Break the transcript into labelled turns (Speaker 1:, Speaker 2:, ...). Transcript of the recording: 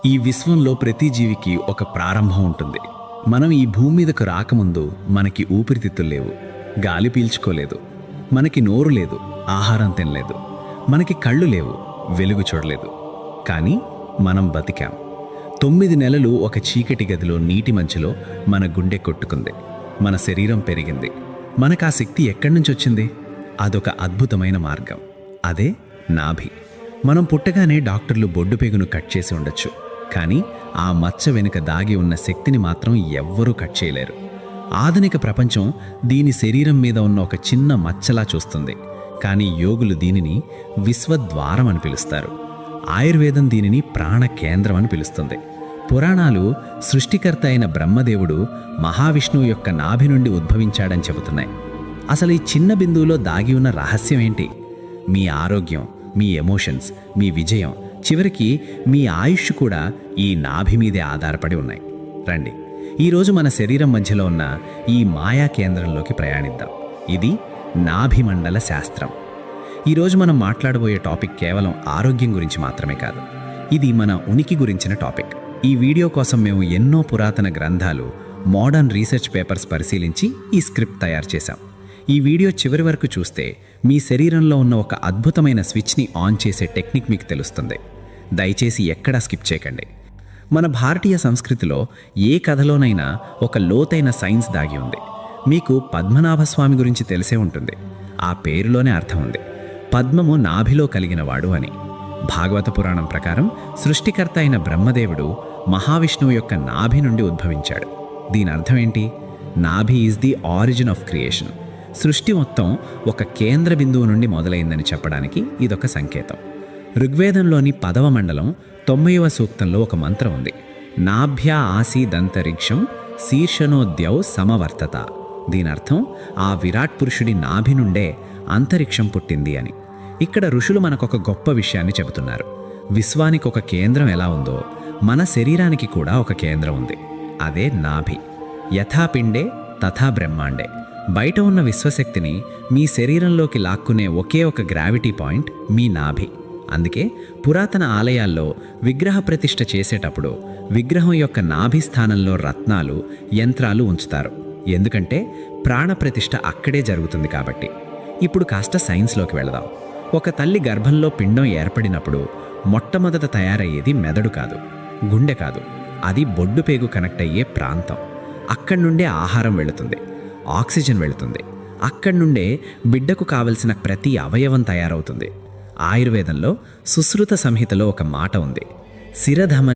Speaker 1: ఈ విశ్వంలో ప్రతి జీవికి ఒక ప్రారంభం ఉంటుంది. మనం ఈ భూమి మీదకు రాకముందు మనకి ఊపిరితిత్తులు లేవు, గాలి పీల్చుకోలేదు, మనకి నోరు లేదు, ఆహారం తినలేదు, మనకి కళ్ళు లేవు, వెలుగు చూడలేదు. కానీ మనం బతికాం. 9 నెలలు ఒక చీకటి గదిలో నీటి మధ్యలో మన గుండె కొట్టుకుంది, మన శరీరం పెరిగింది. మనకు ఆ శక్తి ఎక్కడి నుంచి వచ్చింది? అదొక అద్భుతమైన మార్గం. అదే నాభి. మనం పుట్టగానే డాక్టర్లు బొడ్డు పేగును కట్ చేసి ఉండొచ్చు, కానీ ఆ మచ్చ వెనుక దాగి ఉన్న శక్తిని మాత్రం ఎవ్వరూ కట్ చేయలేరు. ఆధునిక ప్రపంచం దీని శరీరం మీద ఉన్న ఒక చిన్న మచ్చలా చూస్తుంది, కానీ యోగులు దీనిని విశ్వద్వారం అని పిలుస్తారు. ఆయుర్వేదం దీనిని ప్రాణ కేంద్రం అని పిలుస్తుంది. పురాణాలు సృష్టికర్త అయిన బ్రహ్మదేవుడు మహావిష్ణువు యొక్క నాభి నుండి ఉద్భవించాడని చెబుతున్నాయి. అసలు ఈ చిన్న బిందువులో దాగి ఉన్న రహస్యం ఏంటి? మీ ఆరోగ్యం, మీ ఎమోషన్స్, మీ విజయం, చివరికి మీ ఆయుష్ కూడా ఈ నాభి మీదే ఆధారపడి ఉన్నాయి. రండి, ఈరోజు మన శరీరం మధ్యలో ఉన్న ఈ మాయా కేంద్రంలోకి ప్రయాణిద్దాం. ఇది నాభిమండల శాస్త్రం. ఈరోజు మనం మాట్లాడబోయే టాపిక్ కేవలం ఆరోగ్యం గురించి మాత్రమే కాదు, ఇది మన ఉనికి గురించిన టాపిక్. ఈ వీడియో కోసం మేము ఎన్నో పురాతన గ్రంథాలు, మోడర్న్ రీసెర్చ్ పేపర్స్ పరిశీలించి ఈ స్క్రిప్ట్ తయారు చేశాం. ఈ వీడియో చివరి వరకు చూస్తే మీ శరీరంలో ఉన్న ఒక అద్భుతమైన స్విచ్ని ఆన్ చేసే టెక్నిక్ మీకు తెలుస్తుంది. దయచేసి ఎక్కడా స్కిప్ చేయకండి. మన భారతీయ సంస్కృతిలో ఏ కథలోనైనా ఒక లోతైన సైన్స్ దాగి ఉంది. మీకు పద్మనాభస్వామి గురించి తెలిసే ఉంటుంది. ఆ పేరులోనే అర్థం ఉంది, పద్మము నాభిలో కలిగినవాడు అని. భాగవత పురాణం ప్రకారం సృష్టికర్త అయిన బ్రహ్మదేవుడు మహావిష్ణువు యొక్క నాభి నుండి ఉద్భవించాడు. దీని అర్థం ఏంటి? నాభి is the origin of creation. సృష్టి మొత్తం ఒక కేంద్ర బిందువు నుండి మొదలైందని చెప్పడానికి ఇదొక సంకేతం. ఋగ్వేదంలోని 10వ మండలం 90వ సూక్తంలో ఒక మంత్రం ఉంది, నాభ్యా ఆసీదంతరిక్షం శీర్షణోద్యౌ సమవర్తత. దీని అర్థం ఆ విరాట్ పురుషుడి నాభి నుండే అంతరిక్షం పుట్టింది అని. ఇక్కడ ఋషులు మనకొక గొప్ప విషయాన్ని చెబుతున్నారు. విశ్వానికి ఒక కేంద్రం ఎలా ఉందో మన శరీరానికి కూడా ఒక కేంద్రం ఉంది. అదే నాభి. యథా పిండే తథా బ్రహ్మాండే. బయట ఉన్న విశ్వశక్తిని మీ శరీరంలోకి లాక్కునే ఒకే ఒక గ్రావిటీ పాయింట్ మీ నాభి. అందుకే పురాతన ఆలయాల్లో విగ్రహ ప్రతిష్ఠ చేసేటప్పుడు విగ్రహం యొక్క నాభి స్థానంలో రత్నాలు, యంత్రాలు ఉంచుతారు. ఎందుకంటే ప్రాణప్రతిష్ఠ అక్కడే జరుగుతుంది కాబట్టి. ఇప్పుడు కాస్త సైన్స్లోకి వెళదాం. ఒక తల్లి గర్భంలో పిండం ఏర్పడినప్పుడు మొట్టమొదట తయారయ్యేది మెదడు కాదు, గుండె కాదు, అది బొడ్డు పేగు కనెక్ట్ అయ్యే ప్రాంతం. అక్కడి నుండే ఆహారం వెళుతుంది, ఆక్సిజన్ వెళుతుంది. అక్కడి నుండే బిడ్డకు కావలసిన ప్రతి అవయవం తయారవుతుంది. ఆయుర్వేదంలో సుశ్రుత సంహితలో ఒక మాట ఉంది, శిరధమ